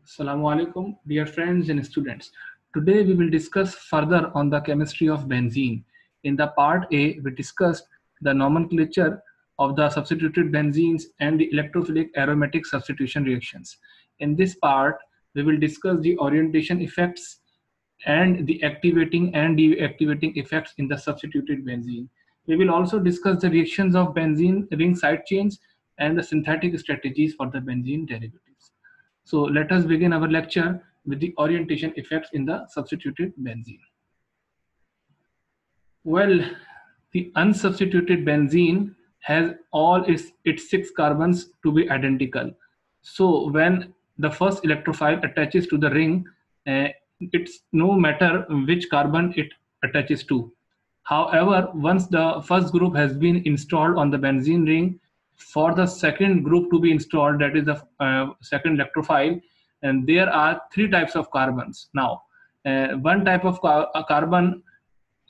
Assalamu alaikum, dear friends and students. Today we will discuss further on the chemistry of benzene. In the part A, we discussed the nomenclature of the substituted benzenes and the electrophilic aromatic substitution reactions. In this part, we will discuss the orientation effects and the activating and deactivating effects in the substituted benzene. We will also discuss the reactions of benzene ring side chains and the synthetic strategies for the benzene derivatives. So let us begin our lecture with the orientation effects in the substituted benzene. Well, the unsubstituted benzene has all its 6 carbons to be identical. So when the first electrophile attaches to the ring, it's no matter which carbon it attaches to. However, once the first group has been installed on the benzene ring, for the second group to be installed, that is the second electrophile, and there are 3 types of carbons. Now, one type of carbon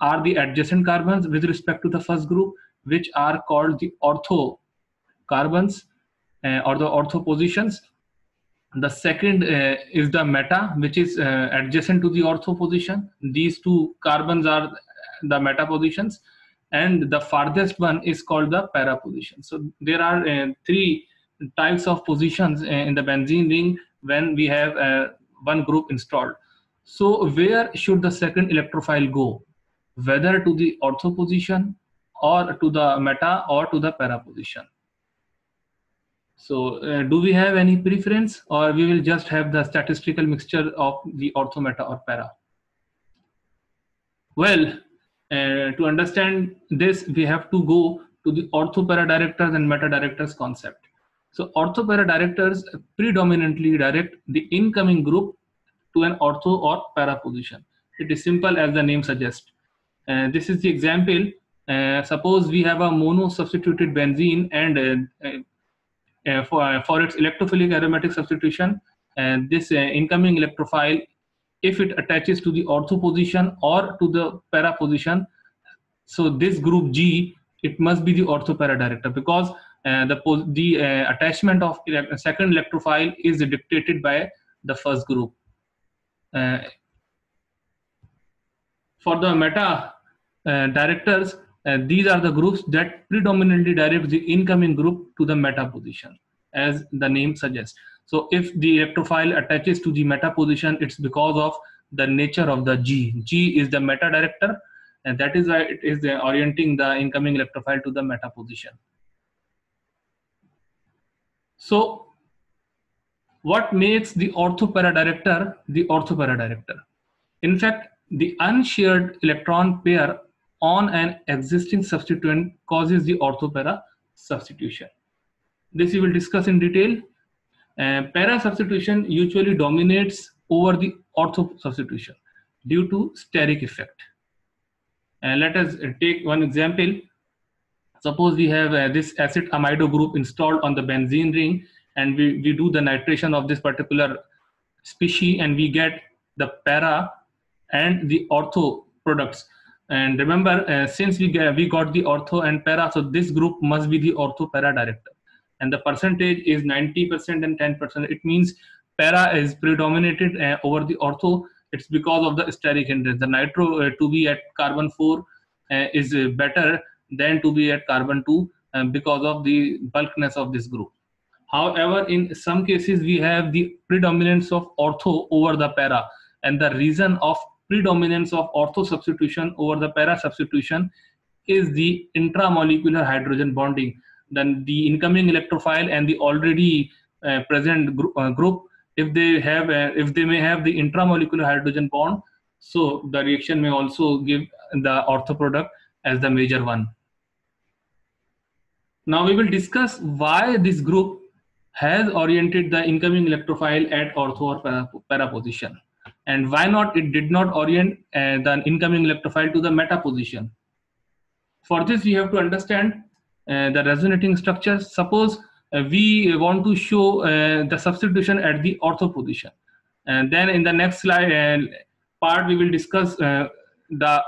are the adjacent carbons with respect to the first group, which are called the ortho carbons or the ortho positions. The second is the meta, which is adjacent to the ortho position. These 2 carbons are the meta positions, and the farthest one is called the para position. So there are 3 types of positions in the benzene ring when we have one group installed. So where should the second electrophile go? Whether to the ortho position or to the meta or to the para position. So do we have any preference, or we will just have the statistical mixture of the ortho, meta or para? Well, to understand this, we have to go to the ortho para directors and meta directors concept. So ortho para directors predominantly direct the incoming group to an ortho or para position. It is simple as the name suggests. This is the example. Suppose we have a mono substituted benzene, and for its electrophilic aromatic substitution, this incoming electrophile, if it attaches to the ortho position or to the para position, so this group G, it must be the ortho para director, because the attachment of second electrophile is dictated by the first group. For the meta directors, these are the groups that predominantly direct the incoming group to the meta position, as the name suggests. So if the electrophile attaches to the meta position, it's because of the nature of the G. G is the meta director, and that is why it is orienting the incoming electrophile to the meta position. So what makes the ortho para director the ortho para director? In fact, the unshared electron pair on an existing substituent causes the ortho para substitution. This we will discuss in detail. Para substitution usually dominates over the ortho substitution due to steric effect. Let us take one example. Suppose we have this acid amido group installed on the benzene ring, and we do the nitration of this particular species, and we get the para and the ortho products. And remember, since we got the ortho and para, so this group must be the ortho para director, and the percentage is 90% and 10%. It means para is predominated over the ortho. It's because of the steric hindrance. The nitro to be at carbon 4 is better than to be at carbon 2 because of the bulkness of this group. However, in some cases we have the predominance of ortho over the para, and the reason of predominance of ortho substitution over the para substitution is the intramolecular hydrogen bonding. Then the incoming electrophile and the already present group, if they may have the intramolecular hydrogen bond, so the reaction may also give the ortho product as the major one. Now we will discuss why this group has oriented the incoming electrophile at ortho or para position, and why not it did not orient the incoming electrophile to the meta position. For this, we have to understand the resonating structure. Suppose we want to show the substitution at the ortho position, and then in the next slide part we will discuss the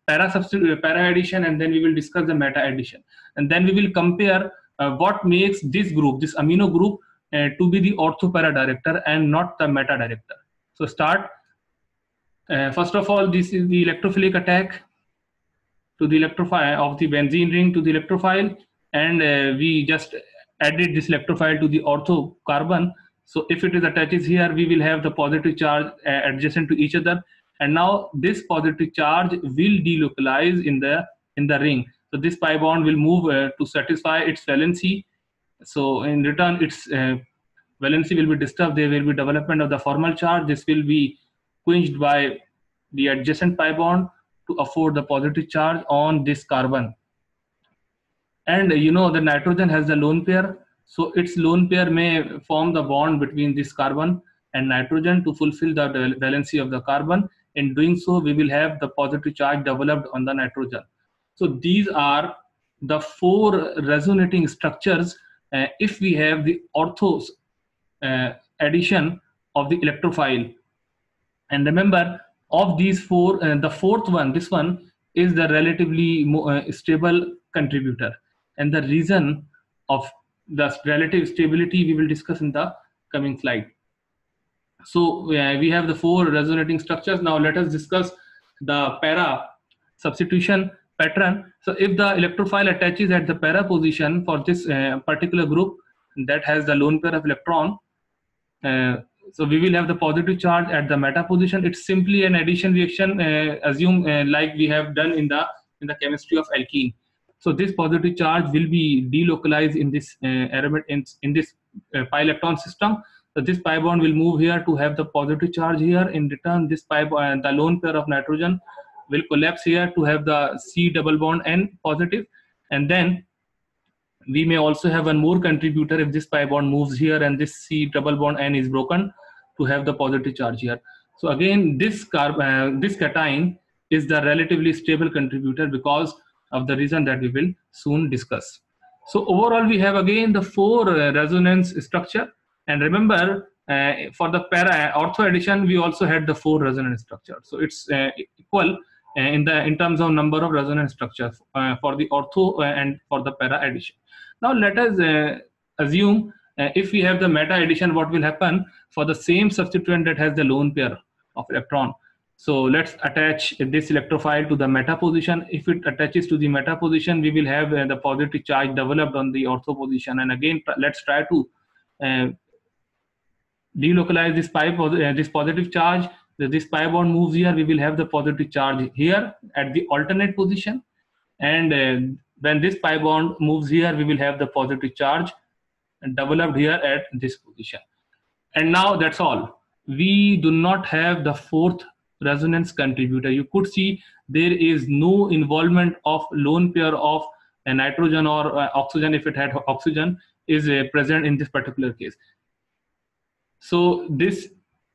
para addition, and then we will discuss the meta addition, and then we will compare what makes this group, this amino group, to be the orthopara director and not the meta director. So start. First of all, this is the electrophilic attack to the electrophile of the benzene ring to the electrophile, and we just added this electrophile to the ortho carbon. So if it is attaches here, we will have the positive charge adjacent to each other, and now this positive charge will delocalize in the ring. So this pi bond will move to satisfy its valency. So in return, its valency will be disturbed. There will be development of the formal charge. This will be quenched by the adjacent pi bond to afford the positive charge on this carbon. And you know the nitrogen has the lone pair, so its lone pair may form the bond between this carbon and nitrogen to fulfill the valency of the carbon. In doing so, we will have the positive charge developed on the nitrogen. So these are the four resonating structures if we have the orthos addition of the electrophile. And remember, of these four, the fourth one, this one, is the relatively stable contributor. And the reason of the relative stability we will discuss in the coming slide. So we have the four resonating structures. Now let us discuss the para substitution pattern. So if the electrophile attaches at the para position for this particular group that has the lone pair of electron, so we will have the positive charge at the meta position. It's simply an addition reaction, assume like we have done in the chemistry of alkene. So this positive charge will be delocalized in this in this pi electron system. So this pi bond will move here to have the positive charge here. In return, this pi the lone pair of nitrogen will collapse here to have the C double bond N positive, and then we may also have one more contributor if this pi bond moves here and this C double bond N is broken to have the positive charge here. So again, this cation is the relatively stable contributor because of the reason that we will soon discuss. So overall, we have again the four resonance structure. And remember, for the para ortho addition, we also had the four resonance structure. So it's equal in terms of number of resonance structures for the ortho and for the para addition. Now let us assume if we have the meta addition, what will happen for the same substituent that has the lone pair of electron. So let's attach this electrophile to the meta position. If it attaches to the meta position, we will have the positive charge developed on the ortho position. And again, let's try to delocalize this positive charge. This pi bond moves here, we will have the positive charge here at the alternate position. And when this pi bond moves here, we will have the positive charge developed here at this position. And now that's all. We do not have the fourth resonance contributor. You could see there is no involvement of lone pair of a nitrogen or oxygen, if it had oxygen, is present in this particular case. So this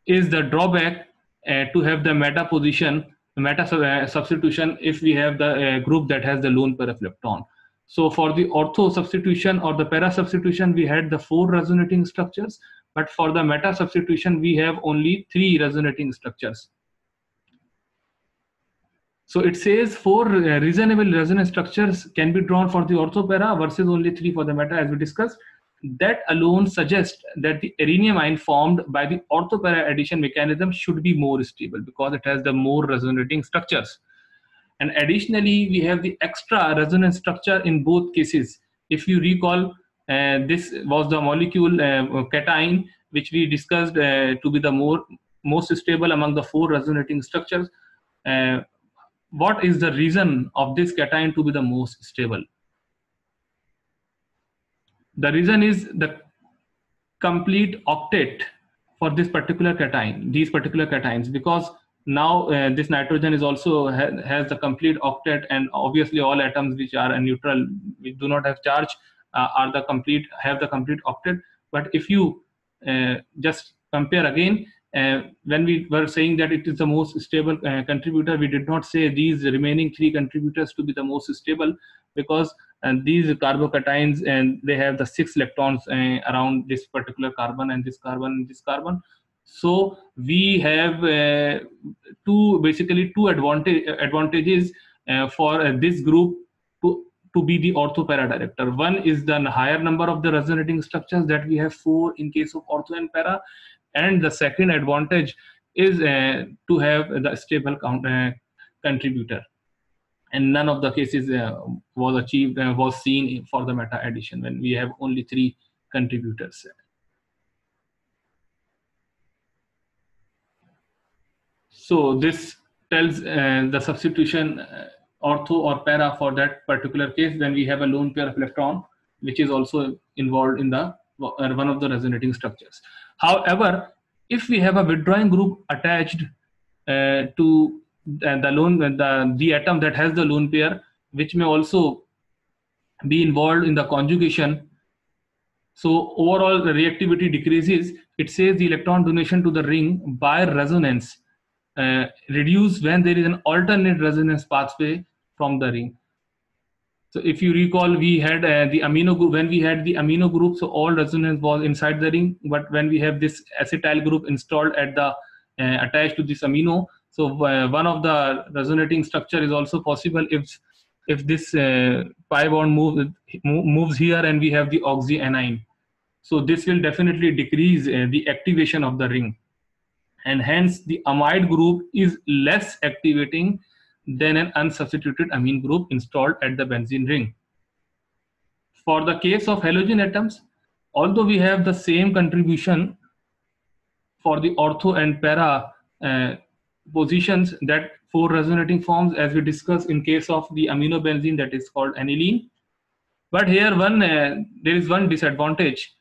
is the drawback to have the meta position, meta substitution, if we have the group that has the lone pair of electron. So for the ortho substitution or the para substitution, we had the four resonating structures, but for the meta substitution, we have only three resonating structures. So it says four reasonable resonance structures can be drawn for the ortho para versus only three for the meta, as we discussed. That alone suggests that the arrhenium formed by the ortho para addition mechanism should be more stable because it has the more resonating structures. And additionally, we have the extra resonance structure in both cases. If you recall, this was the molecule cation, which we discussed to be the most stable among the four resonating structures. What is the reason of this cation to be the most stable? The reason is the complete octet for this particular cation, these particular cations, because now this nitrogen is also has the complete octet, and obviously all atoms which are neutral, which do not have charge, have the complete octet. But if you just compare again, when we were saying that it is the most stable contributor, we did not say these remaining three contributors to be the most stable, because these carbocations, and they have the 6 electrons around this particular carbon and this carbon and this carbon. So we have basically two advantages for this group to be the ortho para director. One is the higher number of the resonating structures, that we have 4 in case of ortho and para, and the second advantage is to have the stable contributor, and none of the cases was seen for the meta addition when we have only 3 contributors. So this tells the substitution ortho or para for that particular case when we have a lone pair of electron which is also involved in the one of the resonating structures. However, if we have a withdrawing group attached to the atom that has the lone pair, which may also be involved in the conjugation, so overall the reactivity decreases. It says the electron donation to the ring by resonance reduce when there is an alternate resonance pathway from the ring. So if you recall, we had the amino group. When we had the amino group, so all resonance was inside the ring. But when we have this acetyl group installed at the attached to this amino, so one of the resonating structure is also possible if this pi bond moves here and we have the oxyanion. So this will definitely decrease the activation of the ring, and hence the amide group is less activating than an unsubstituted amine group installed at the benzene ring. For the case of halogen atoms, although we have the same contribution for the ortho and para positions, that 4 resonating forms as we discussed in case of the aminobenzene, that is called aniline. But here there is one disadvantage,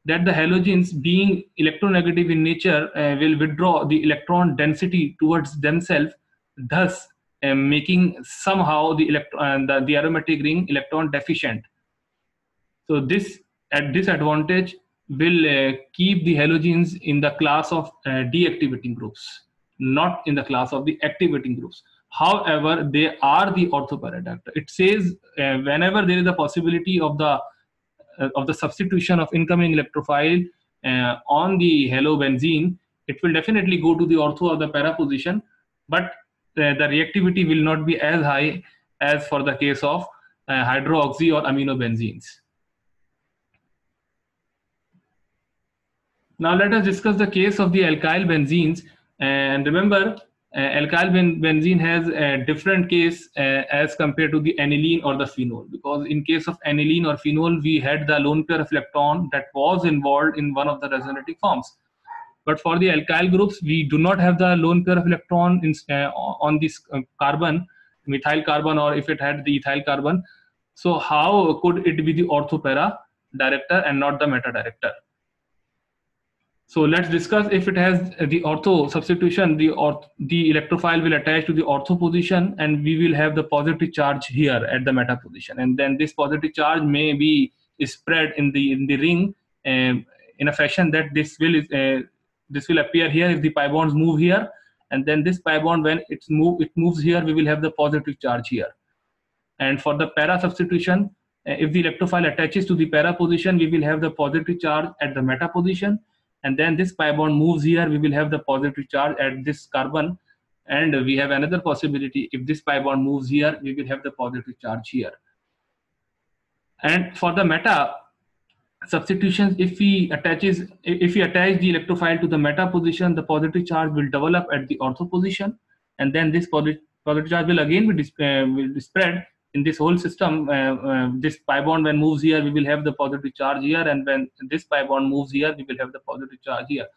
that the halogens, being electronegative in nature, will withdraw the electron density towards themselves, thus making somehow the aromatic ring electron deficient. So this disadvantage will keep the halogens in the class of deactivating groups, not in the class of the activating groups. However, they are the ortho para director. It says whenever there is a possibility of the substitution of incoming electrophile on the halobenzene, it will definitely go to the ortho or the para position, but the reactivity will not be as high as for the case of hydroxy or aminobenzenes. Now let us discuss the case of the alkyl benzenes. And remember, alkyl benzene has a different case as compared to the aniline or the phenol, because in case of aniline or phenol, we had the lone pair of electron that was involved in one of the resonating forms. But for the alkyl groups, we do not have the lone pair of electron on this carbon, methyl carbon, or if it had the ethyl carbon. So how could it be the ortho para director and not the meta director? So let's discuss if it has the ortho substitution, the electrophile will attach to the ortho position, and we will have the positive charge here at the meta position. And then this positive charge may be spread in the ring in a fashion that this will appear here if the pi bonds move here, and then this pi bond, when it moves here, we will have the positive charge here. And for the para substitution, if the electrophile attaches to the para position, we will have the positive charge at the meta position. And then this pi bond moves here, we will have the positive charge at this carbon. And we have another possibility, if this pi bond moves here, we will have the positive charge here. And for the meta substitutions, if we attach the electrophile to the meta position, the positive charge will develop at the ortho position, and then this positive charge will again be spread in this whole system. This pi bond when moves here, we will have the positive charge here, and when this pi bond moves here, we will have the positive charge here.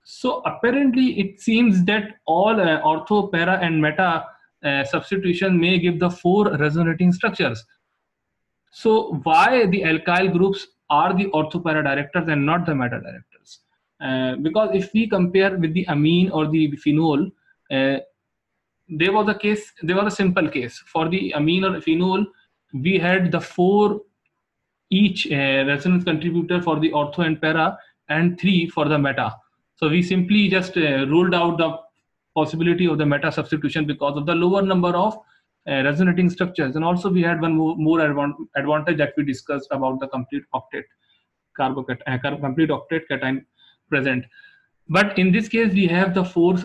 So apparently it seems that all ortho, para and meta substitution may give the 4 resonating structures. So why the alkyl groups are the ortho para directors and not the meta directors? Because if we compare with the amine or the phenol, there was a simple case. For the amine or phenol, we had the 4 each resonance contributor for the ortho and para, and 3 for the meta. So we simply just ruled out the possibility of the meta substitution because of the lower number of resonating structures. And also we had one more advantage that we discussed about the complete octet complete octet cation present. But in this case, we have the 4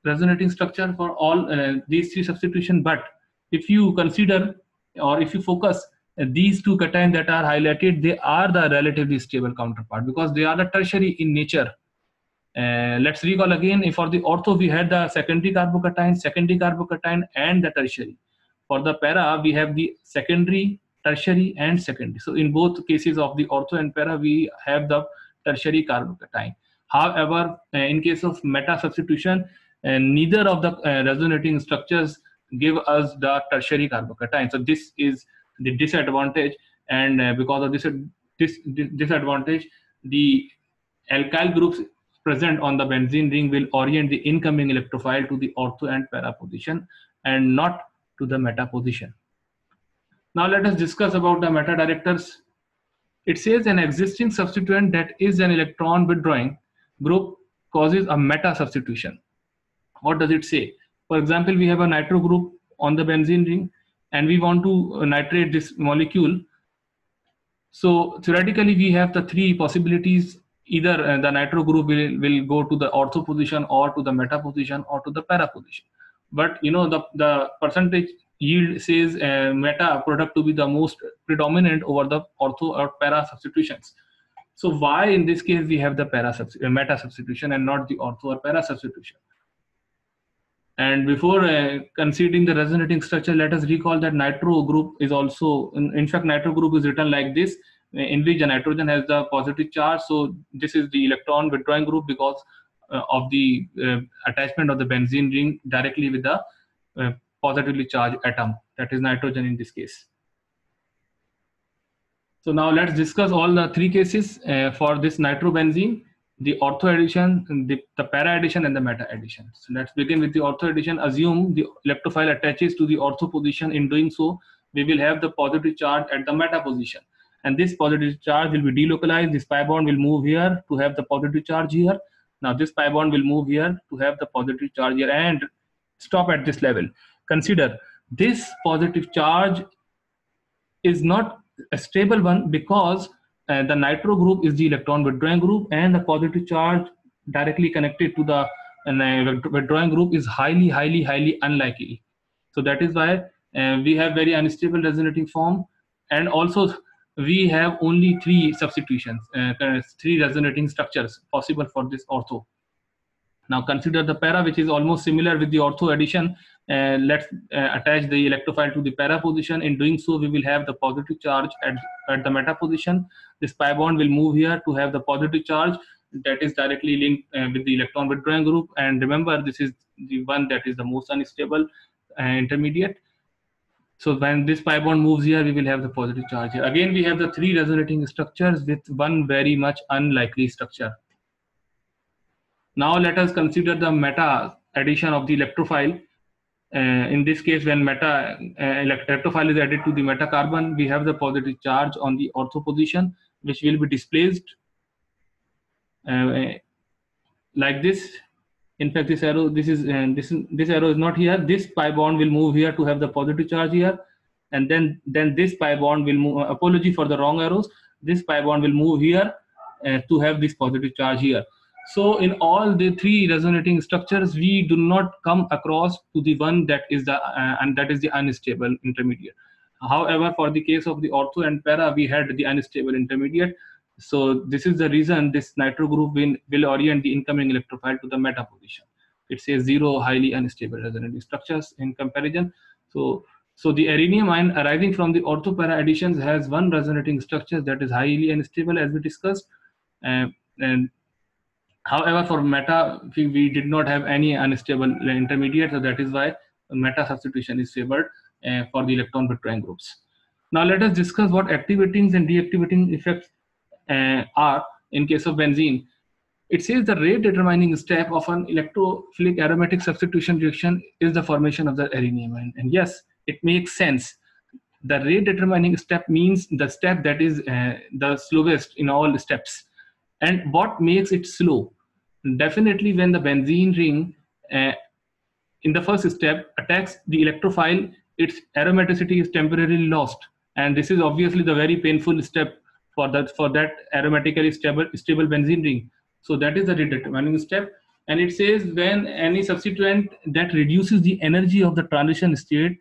resonating structure for all these 3 substitution. But if you consider, or if you focus these two cations that are highlighted, they are the relatively stable counterpart because they are the tertiary in nature. Let's recall again, for the ortho we had the secondary carbocation and the tertiary. For the para we have the secondary, tertiary and secondary. So in both cases of the ortho and para we have the tertiary carbocation. However, in case of meta substitution, neither of the resonating structures give us the tertiary carbocation. So this is the disadvantage, and because of this disadvantage, the alkyl groups present on the benzene ring will orient the incoming electrophile to the ortho and para position and not to the meta position. Now let us discuss about the meta directors. It says an existing substituent that is an electron withdrawing group causes a meta substitution. What does it say? For example, we have a nitro group on the benzene ring and we want to nitrate this molecule. So theoretically, we have the three possibilities. Either the nitro group will go to the ortho position or to the meta position or to the para position. But you know, the percentage yield says meta product to be the most predominant over the ortho or para substitutions. So why in this case we have the meta substitution and not the ortho or para substitution? And before considering the resonating structure, let us recall that nitro group is also, in fact, nitro group is written like this, in which the nitrogen has the positive charge. So this is the electron withdrawing group because of the attachment of the benzene ring directly with the positively charged atom, that is nitrogen in this case. So now let's discuss all the three cases for this nitrobenzene: the ortho addition, the para addition, and the meta addition. So let's begin with the ortho addition. Assume the electrophile attaches to the ortho position. In doing so, we will have the positive charge at the meta position. And this positive charge will be delocalized. This pi bond will move here to have the positive charge here. Now this pi bond will move here to have the positive charge here and stop at this level. Consider this positive charge is not a stable one because the nitro group is the electron withdrawing group and the positive charge directly connected to the withdrawing group is highly unlikely. So that is why we have very unstable resonating form, and also we have only three substitutions, three resonating structures possible for this ortho. Now consider the para, which is almost similar with the ortho addition. Let's attach the electrophile to the para position. In doing so, we will have the positive charge at the meta position. This pi bond will move here to have the positive charge that is directly linked with the electron withdrawing group. And remember, this is the one that is the most unstable intermediate. So when this pi bond moves here, we will have the positive charge here. Again, we have the three resonating structures with one very much unlikely structure. Now let us consider the meta addition of the electrophile. In this case, when electrophile is added to the meta carbon, we have the positive charge on the ortho position, which will be displaced like this. In fact, this arrow, this arrow is not here. This pi bond will move here to have the positive charge here, and then this pi bond will move. Apology for the wrong arrows. This pi bond will move here to have this positive charge here. So in all the three resonating structures, we do not come across to the one that is the unstable intermediate. However, for the case of the ortho and para, we had the unstable intermediate. So this is the reason this nitro group will orient the incoming electrophile to the meta position. It says 0 highly unstable resonating structures in comparison. So the rhenium ion arising from the ortho para additions has one resonating structure that is highly unstable, as we discussed. And however, for meta, we did not have any unstable intermediate, so that is why meta substitution is favored for the electron withdrawing groups. Now let us discuss what activating and deactivating effects are in case of benzene. It says the rate determining step of an electrophilic aromatic substitution reaction is the formation of the rhenium ion. And yes, it makes sense. The rate determining step means the step that is the slowest in all steps. And what makes it slow? Definitely when the benzene ring in the first step attacks the electrophile, its aromaticity is temporarily lost. And this is obviously the very painful step for that aromatically stable benzene ring. So that is the rate determining step. And it says when any substituent that reduces the energy of the transition state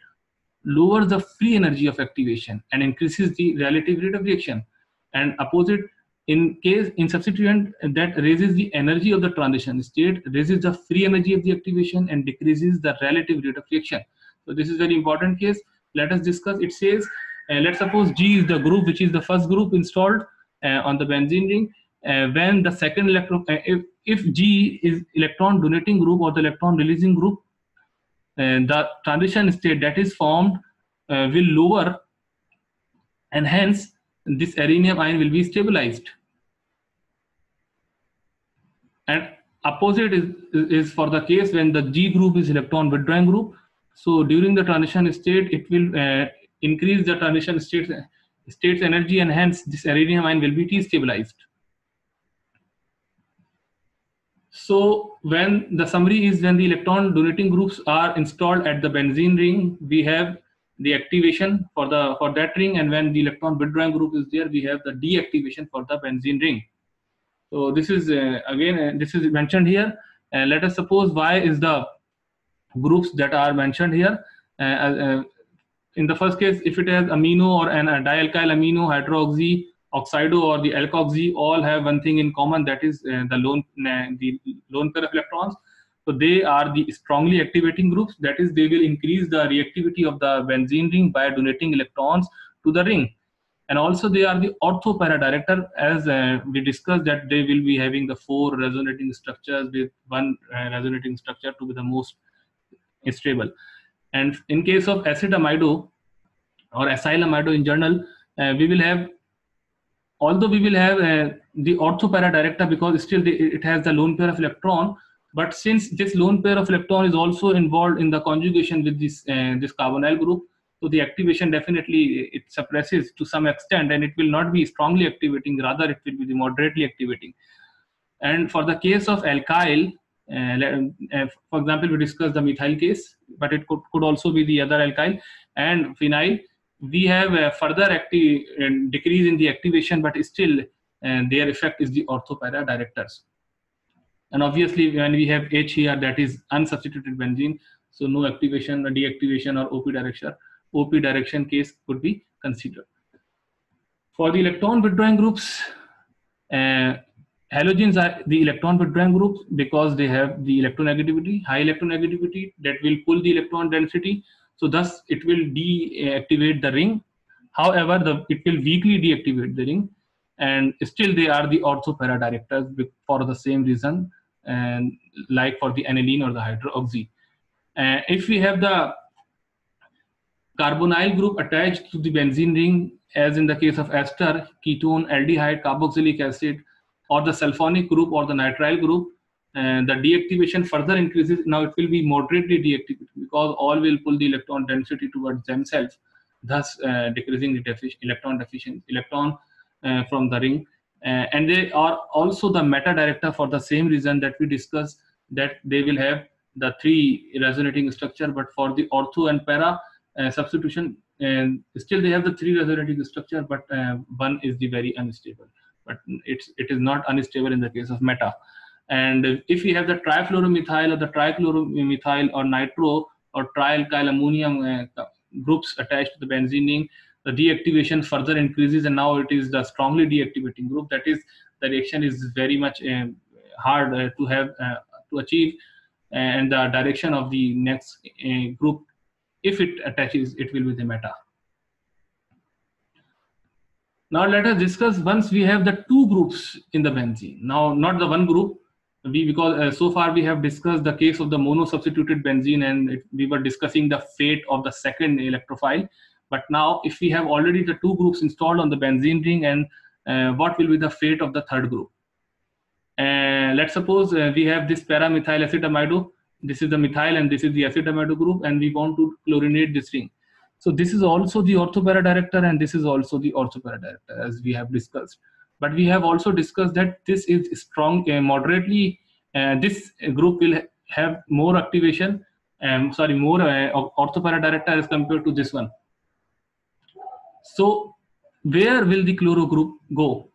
lowers the free energy of activation and increases the relative rate of reaction, and opposite in substituent that raises the energy of the transition state, raises the free energy of the activation and decreases the relative rate of reaction. So this is very important case. Let us discuss. It says, let's suppose G is the group which is the first group installed on the benzene ring. When the second electron, if G is electron donating group or the electron releasing group, the transition state that is formed will lower, and hence this arrhenium ion will be stabilized. And opposite is for the case when the G group is electron withdrawing group. So during the transition state, it will increase the transition state's energy, and hence this arrhenium ion will be destabilized. So when the summary is, when the electron donating groups are installed at the benzene ring, we have the activation for that ring, and when the electron withdrawing group is there, we have the deactivation for the benzene ring. So this is again this is mentioned here. Let us suppose Y is the groups that are mentioned here. In the first case, if it has amino or a dialkyl amino, hydroxy, oxido, or the alkoxy, all have one thing in common, that is the lone pair of electrons. So they are the strongly activating groups. That is, they will increase the reactivity of the benzene ring by donating electrons to the ring. And also they are the ortho para director, as we discussed that they will be having the 4 resonating structures, with one resonating structure to be the most stable. And in case of acid amido or acyl amido in general, we will have, although we will have the ortho para director, because still it has the lone pair of electron, but since this lone pair of electron is also involved in the conjugation with this carbonyl group, so the activation definitely it suppresses to some extent, and it will not be strongly activating, rather it will be moderately activating. And for the case of alkyl, for example, we discussed the methyl case, but it could also be the other alkyl and phenyl. We have a further decrease in the activation, but still their effect is the ortho para directors. And obviously, when we have H here, that is unsubstituted benzene, so no activation, deactivation, or OP direction case could be considered. For the electron withdrawing groups, halogens are the electron withdrawing groups because they have the electronegativity, high electronegativity that will pull the electron density. So thus it will deactivate the ring. However, it will weakly deactivate the ring, and still they are the ortho para directors for the same reason, and like for the aniline or the hydroxy. If we have the carbonyl group attached to the benzene ring, as in the case of ester, ketone, aldehyde, carboxylic acid, or the sulfonic group or the nitrile group, the deactivation further increases. Now it will be moderately deactivated because all will pull the electron density towards themselves, thus decreasing the electron from the ring. And they are also the meta director for the same reason that we discussed, that they will have the 3 resonating structure, but for the ortho and para substitution, and still they have the 3 resonating structure, but one is the very unstable. But it is not unstable in the case of meta. And if we have the trifluoromethyl or the trichloromethyl or nitro or trialkyl ammonium groups attached to the benzene ring, the deactivation further increases, and now it is the strongly deactivating group. That is, the reaction is very much hard to achieve, and the direction of the next group, if it attaches, it will be the meta. Now let us discuss, once we have the 2 groups in the benzene, now not the one group, because so far we have discussed the case of the mono substituted benzene, and we were discussing the fate of the second electrophile. But now if we have already the 2 groups installed on the benzene ring, and what will be the fate of the third group? Let's suppose we have this para-methyl acetamido. This is the methyl and this is the acetamido group, and we want to chlorinate this ring. So this is also the ortho para director, and this is also the ortho para director, as we have discussed. But we have also discussed that this is strong, moderately, this group will have more activation, more ortho para director as compared to this one. So where will the chloro group go?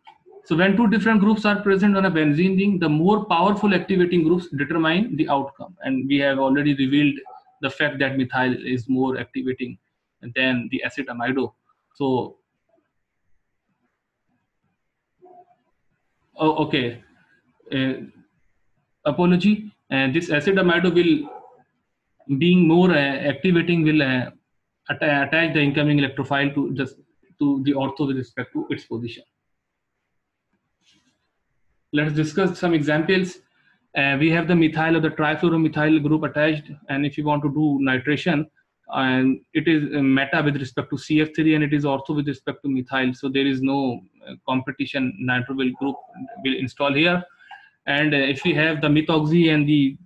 So when 2 different groups are present on a benzene ring, the more powerful activating groups determine the outcome. And we have already revealed the fact that methyl is more activating than the acid amido. So, oh, okay. Apology. And this acid amido will, being more activating, will attach the incoming electrophile to the ortho with respect to its position. Let's discuss some examples. We have the methyl or the trifluoromethyl group attached, and if you want to do nitration, and it is meta with respect to CF3 and it is ortho with respect to methyl, so there is no competition. Nitrovil group will install here, and if we have the methoxy and the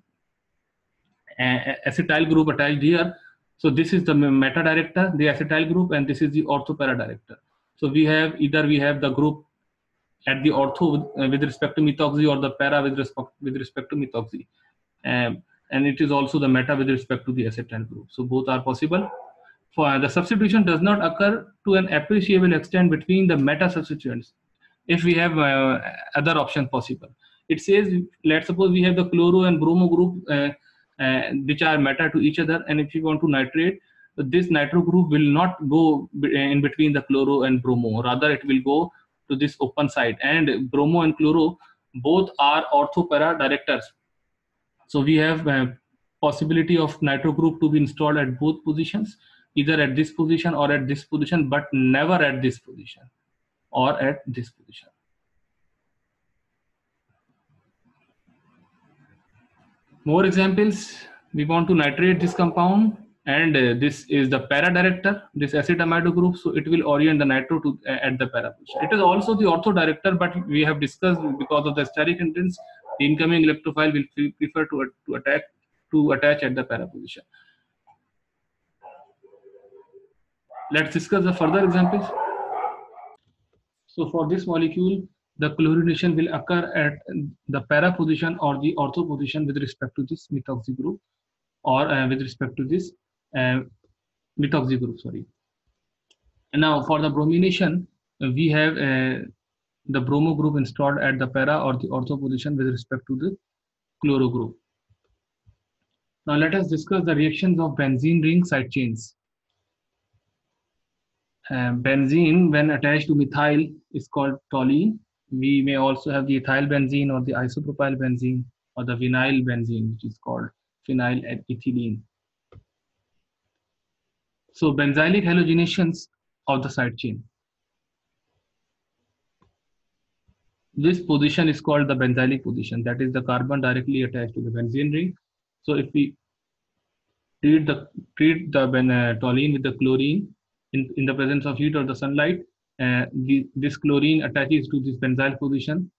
acetyl group attached here, so this is the meta director, the acetyl group, and this is the ortho para director. So we have the group at the ortho with respect to methoxy, or the para with respect to methoxy, and it is also the meta with respect to the acetyl group. So both are possible. For the substitution does not occur to an appreciable extent between the meta substituents if we have other options possible. It says, let's suppose we have the chloro and bromo group which are meta to each other, and if you want to nitrate, this nitro group will not go in between the chloro and bromo, rather it will go to this open site, and bromo and chloro both are ortho para directors. So we have possibility of nitro group to be installed at both positions, either at this position or at this position, but never at this position or at this position. More examples. We want to nitrate this compound, and this is the para director, this acid amido group, so it will orient the nitro to at the para position. It is also the ortho director, but we have discussed, because of the steric hindrance, the incoming electrophile will prefer to attach at the para position. Let's discuss the further examples. So for this molecule, the chlorination will occur at the para position or the ortho position with respect to this methoxy group, or with respect to this methoxy group, sorry. And now for the bromination, we have the bromo group installed at the para or the ortho position with respect to the chloro group. Now let us discuss the reactions of benzene ring side chains. Benzene, when attached to methyl, is called toluene. We may also have the ethyl benzene or the isopropyl benzene or the vinyl benzene, which is called phenylethylene. So benzylic halogenations of the side chain. This position is called the benzylic position, that is the carbon directly attached to the benzene ring. So if we treat the toluene with the chlorine in the presence of heat or the sunlight, this chlorine attaches to this benzyl position,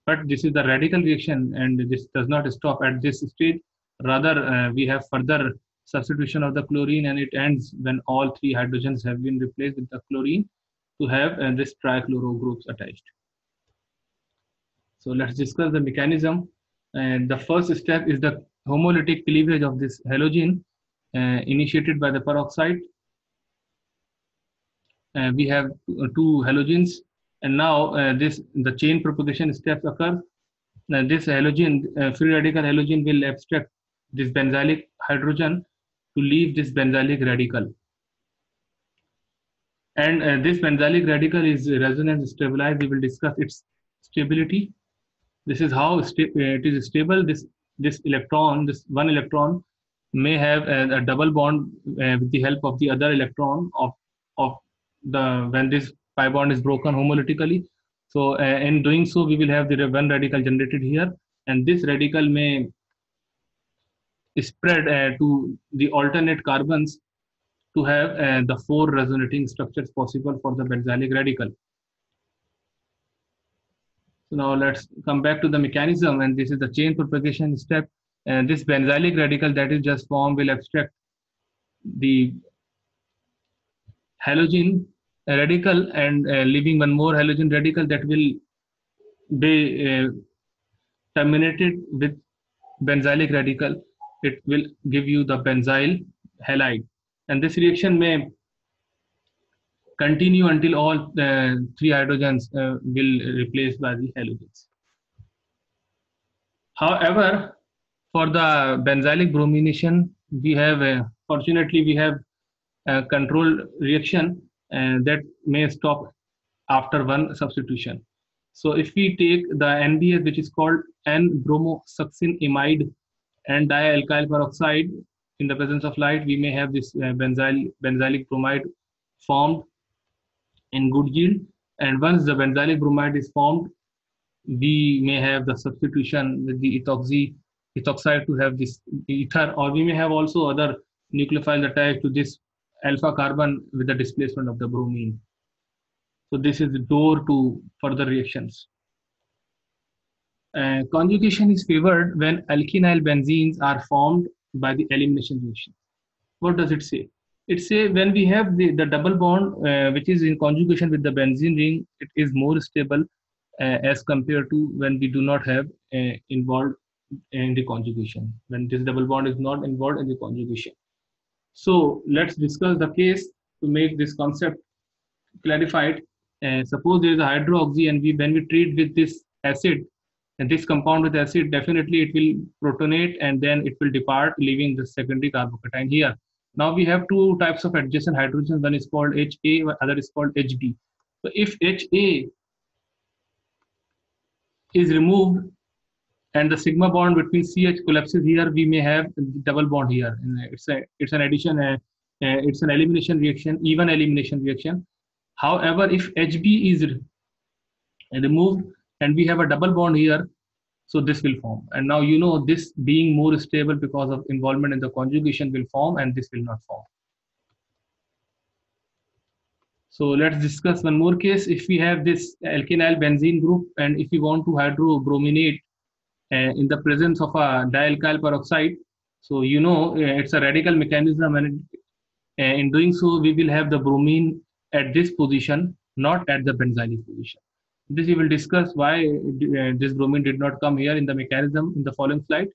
but this is the radical reaction, and this does not stop at this stage. Rather, we have further substitution of the chlorine, and it ends when all three hydrogens have been replaced with the chlorine to have this trichloro groups attached. So let's discuss the mechanism. And the first step is the homolytic cleavage of this halogen initiated by the peroxide. We have two halogens, and now the chain propagation steps occur. This halogen, free radical halogen, will abstract this benzylic hydrogen to leave this benzylic radical. And this benzylic radical is resonance stabilized. We will discuss its stability. This is how it is stable. This one electron may have a double bond with the help of the other electron when this pi bond is broken homolytically. So in doing so, we will have the one radical generated here, and this radical may spread to the alternate carbons to have the four resonating structures possible for the benzylic radical. So now let's come back to the mechanism, and this is the chain propagation step. And this benzylic radical that is just formed will abstract the halogen radical and leaving one more halogen radical that will be terminated with benzylic radical. It will give you the benzyl halide, and this reaction may continue until all three hydrogens will replaced by the halogens. However, for the benzylic bromination, we have fortunately we have controlled reaction that may stop after one substitution. So if we take the NBS, which is called N-bromosuccinimide and dialkyl peroxide, in the presence of light, we may have this benzylic bromide formed in good yield. And once the benzylic bromide is formed, we may have the substitution with the ethoxide to have this ether, or we may have also other nucleophiles attached to this alpha carbon with the displacement of the bromine. So this is the door to further reactions. Conjugation is favored when alkenyl benzenes are formed by the elimination reaction. What does it say? It says when we have the double bond which is in conjugation with the benzene ring, it is more stable as compared to when we do not have involved in the conjugation, when this double bond is not involved in the conjugation. So let's discuss the case to make this concept clarified. Suppose there is a hydroxy and when we treat with this acid, and this compound with acid, definitely it will protonate and then it will depart, leaving the secondary carbocation here. Now we have two types of adjacent hydrogens. One is called HA, other is called HB. So if HA is removed and the sigma bond between CH collapses here, we may have double bond here. It's an addition, it's an elimination reaction, even elimination reaction. However, if HB is removed and we have a double bond here, so this will form. And now you know this being more stable because of involvement in the conjugation will form, and this will not form. So let's discuss one more case. If we have this alkenyl benzene group and if we want to hydrobrominate in the presence of a dialkyl peroxide, so you know it's a radical mechanism, and in doing so we will have the bromine at this position, not at the benzylic position. This we will discuss why this bromine did not come here in the mechanism in the following slide.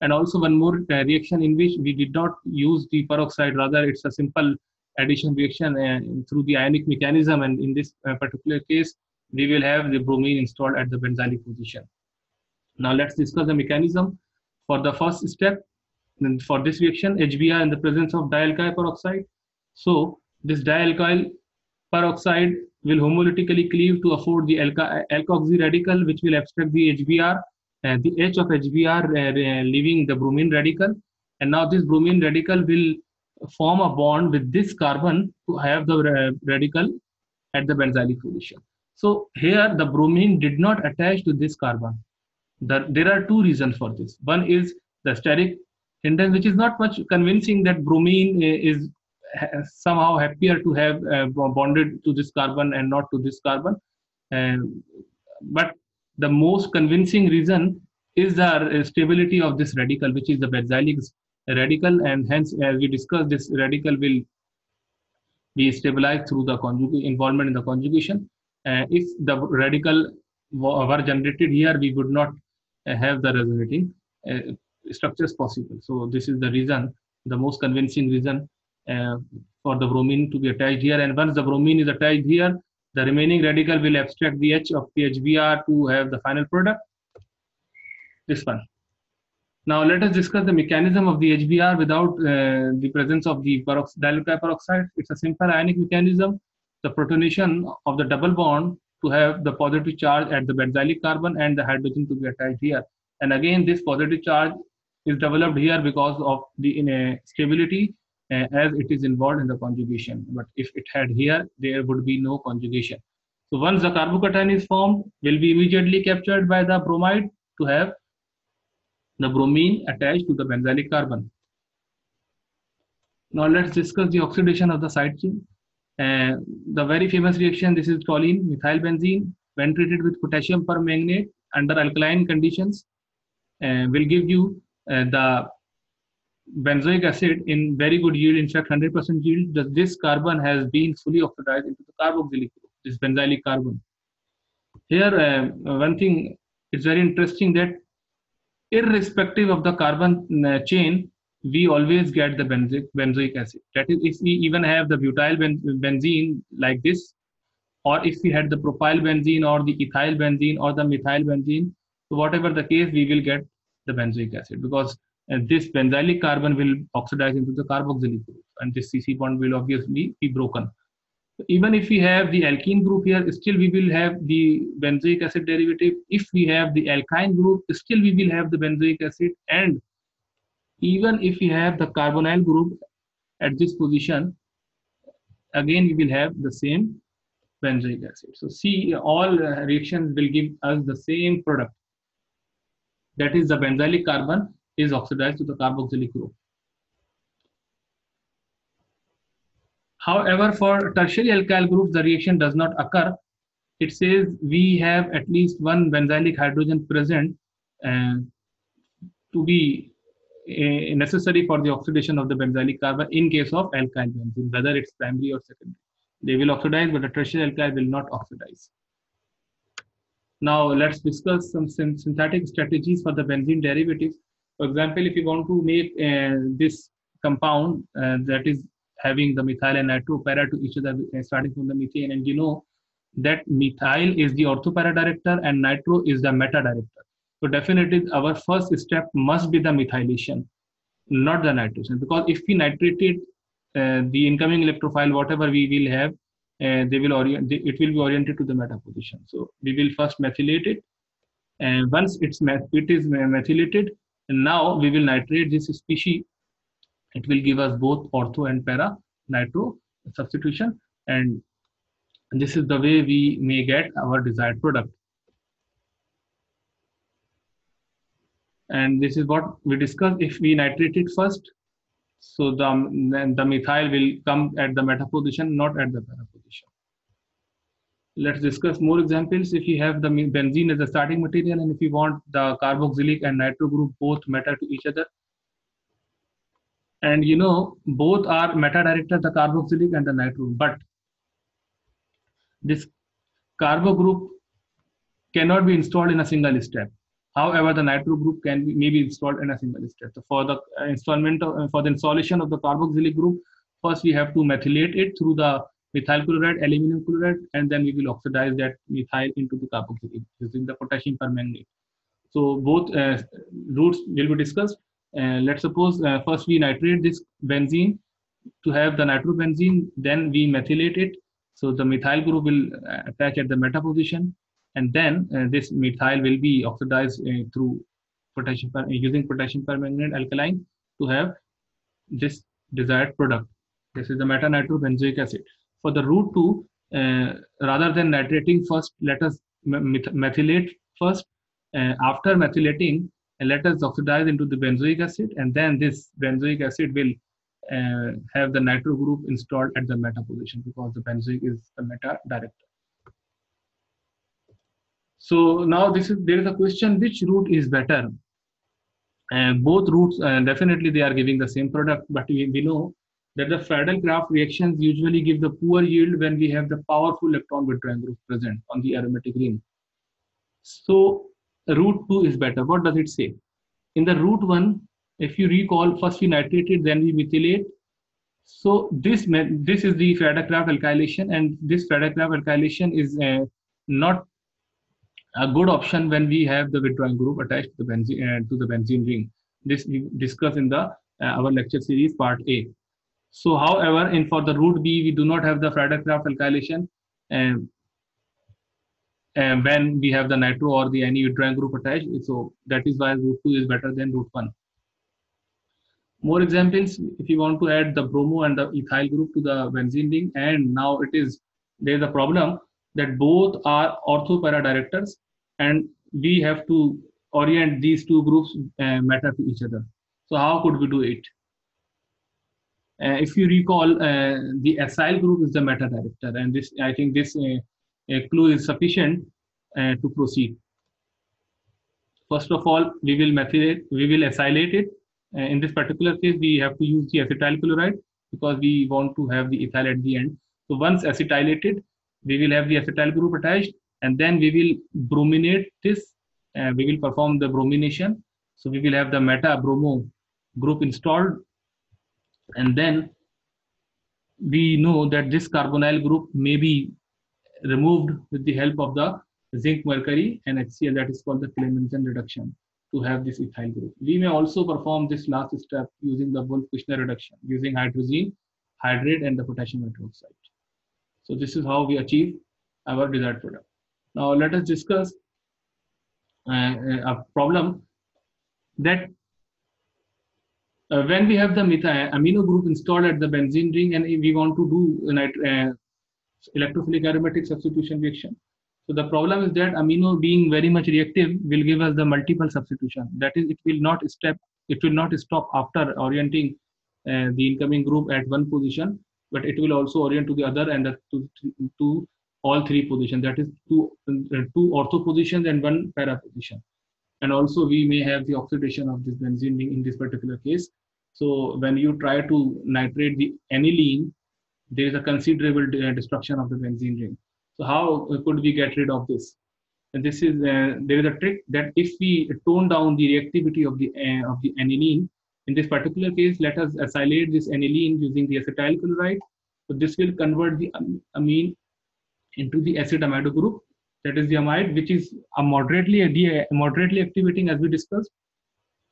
And also one more reaction in which we did not use the peroxide, rather it's a simple addition reaction through the ionic mechanism, and in this particular case we will have the bromine installed at the benzylic position. Now let's discuss the mechanism for the first step. For this reaction, HBr in the presence of dialkyl peroxide. So this dialkyl peroxide will homolytically cleave to afford the alkoxy radical, which will abstract the HBr, and the H of HBr leaving the bromine radical. And now this bromine radical will form a bond with this carbon to have the radical at the benzylic position. So here the bromine did not attach to this carbon. There are two reasons for this. One is the steric hindrance, which is not much convincing that bromine is somehow happier to have bonded to this carbon and not to this carbon. But the most convincing reason is the stability of this radical, which is the benzylic radical, and hence, as we discussed, this radical will be stabilized through the involvement in the conjugation. If the radical were generated here, we would not have the resonating structures possible. So this is the reason, the most convincing reason for the bromine to be attached here. And once the bromine is attached here, the remaining radical will abstract the H of the HBr to have the final product, this one. Now let us discuss the mechanism of the HBr without the presence of the dialkyl peroxide. It's a simple ionic mechanism. The protonation of the double bond to have the positive charge at the benzylic carbon and the hydrogen to be attached here. And again, this positive charge is developed here because of the stability as it is involved in the conjugation. But if it had here, there would be no conjugation. So once the carbocation is formed, will be immediately captured by the bromide to have the bromine attached to the benzylic carbon. Now let's discuss the oxidation of the side chain. The very famous reaction, this is toluene methyl benzene, when treated with potassium permanganate under alkaline conditions, will give you the benzoic acid in very good yield, in fact 100% yield. This carbon has been fully oxidized into the carboxylic group, this benzylic carbon. Here one thing is very interesting, that irrespective of the carbon chain, we always get the benzoic acid. That is, if we even have the butyl benzene like this, or if we had the propyl benzene or the ethyl benzene or the methyl benzene, so whatever the case, we will get the benzoic acid, because this benzylic carbon will oxidize into the carboxylic group, and this CC bond will obviously be broken. So even if we have the alkene group here, still we will have the benzoic acid derivative. If we have the alkyne group, still we will have the benzoic acid. And even if we have the carbonyl group at this position, again we will have the same benzoic acid. So see, all reactions will give us the same product. That is, the benzylic carbon is oxidized to the carboxylic group. However, for tertiary alkyl groups, the reaction does not occur. It says we have at least one benzylic hydrogen present to be necessary for the oxidation of the benzylic carbon in case of alkyl benzene, whether it's primary or secondary. They will oxidize, but the tertiary alkyl will not oxidize. Now let's discuss some synthetic strategies for the benzene derivatives. For example, if you want to make this compound that is having the methyl and nitro para to each other, starting from the methane, and you know that methyl is the ortho para director and nitro is the meta director. So definitely our first step must be the methylation, not the nitration, because if we nitrated the incoming electrophile, whatever we will have, it will be oriented to the meta position. So we will first methylate it, and once it is methylated, and now we will nitrate this species. It will give us both ortho and para nitro substitution, and this is the way we may get our desired product. And this is what we discussed. If we nitrate it first, so the methyl will come at the meta position, not at the para position. Let's discuss more examples. If you have the benzene as a starting material, and if you want the carboxylic and nitro group both meta to each other, and you know both are meta director, the carboxylic and the nitro, but this carbo group cannot be installed in a single step. However, the nitro group may be installed in a single step. So for the installation of the carboxylic group, first we have to methylate it through the methyl chloride, aluminum chloride, and then we will oxidize that methyl into the carboxylic using the potassium permanganate. So both routes will be discussed. Let's suppose first we nitrate this benzene to have the nitrobenzene, then we methylate it. So the methyl group will attach at the meta position, and then this methyl will be oxidized through using potassium permanganate alkaline to have this desired product. This is the meta-nitrobenzoic acid. For the route 2, rather than nitrating first, let us methylate first. After methylating, let us oxidize into the benzoic acid, and then this benzoic acid will have the nitro group installed at the meta position, because the benzoic is the meta director. So now there is a question: which route is better? Both routes definitely they are giving the same product, but we know that the Friedel-Crafts reactions usually give the poor yield when we have the powerful electron withdrawing group present on the aromatic ring. So route 2 is better. What does it say? In the route 1, if you recall, first we nitrated, then we methylate. So this is the Friedel-Crafts alkylation, and this Friedel-Crafts alkylation is not a good option when we have the withdrawing group attached to the benzene ring. This we discussed in the our lecture series part A. So however, for the route B, we do not have the Friedel-Crafts alkylation when we have the nitro or the any withdrawing group attached. So that is why route 2 is better than route 1. More examples: if you want to add the bromo and the ethyl group to the benzene ring, and now there is a problem that both are ortho para directors, and we have to orient these two groups meta to each other. So how could we do it? If you recall, the acyl group is the meta director, and I think this clue is sufficient to proceed. First of all, we will acylate it. In this particular case, we have to use the acetyl chloride because we want to have the ethyl at the end. So once acetylated, we will have the acetyl group attached, and then we will brominate this. We will perform the bromination. So we will have the meta bromo group installed, and then we know that this carbonyl group may be removed with the help of the zinc mercury and HCl, that is called the Clemmensen reduction. to have this ethyl group. We may also perform this last step using the Wolff-Kishner reduction, using hydrazine, hydrate, and the potassium hydroxide. So this is how we achieve our desired product. Now let us discuss a problem that when we have the amino group installed at the benzene ring and we want to do electrophilic aromatic substitution reaction. So the problem is that amino being very much reactive will give us the multiple substitution. That is, it will not stop after orienting the incoming group at one position, but it will also orient to the other and to all three positions. That is two ortho positions and one para position. And also we may have the oxidation of this benzene ring in this particular case. So when you try to nitrate the aniline, there is a considerable destruction of the benzene ring. So how could we get rid of this? And this is there is a trick that if we tone down the reactivity of the aniline, in this particular case, let us acylate this aniline using the acetyl chloride. So this will convert the amine into the acid amido group. That is the amide, which is a moderately activating, as we discussed.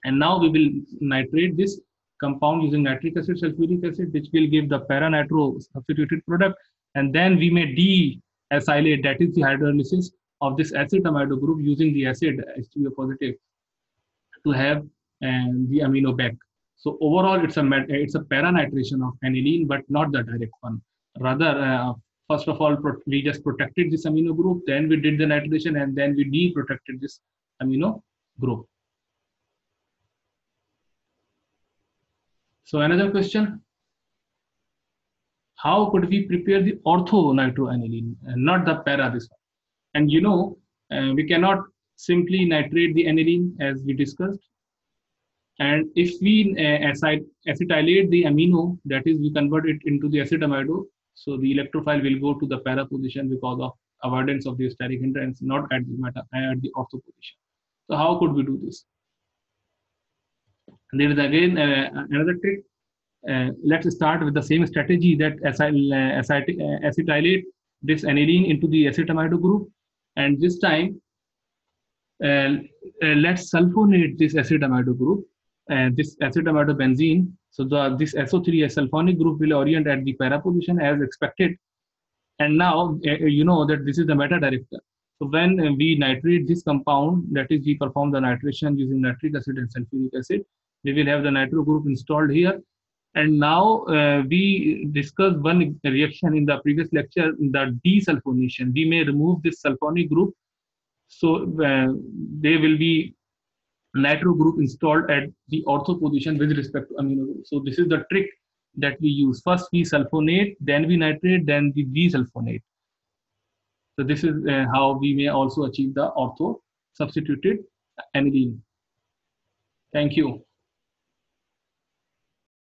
And now we will nitrate this compound using nitric acid, sulfuric acid, which will give the para-nitro substituted product. And then we may de-acylate, that is the hydrolysis of this acid amido group using the acid H2O positive to have the amino back. So overall, it's a para-nitration of aniline, but not the direct one. Rather, first of all, we just protected this amino group, then we did the nitration, and then we de-protected this amino group. So another question, how could we prepare the ortho nitroaniline and not the para this one? And you know, we cannot simply nitrate the aniline as we discussed. And if we acetylate the amino, that is, we convert it into the acid amido, so the electrophile will go to the para position because of avoidance of the steric hindrance, not at the ortho position. So how could we do this? And there is again another trick. Let's start with the same strategy that acetylate this aniline into the acid amido group, and this time let's sulfonate this acid amido group and this acid amido benzene. So this SO3 sulfonic group will orient at the para position as expected. And now you know that this is the meta director. So when we nitrate this compound, that is, we perform the nitration using nitric acid and sulfuric acid, we will have the nitro group installed here. And now we discussed one reaction in the previous lecture, the desulfonation. We may remove this sulfonic group, so there will be nitro group installed at the ortho position with respect to amino group. So this is the trick that we use. First we sulfonate, then we nitrate, then we desulfonate. So this is how we may also achieve the ortho substituted aniline. Thank you.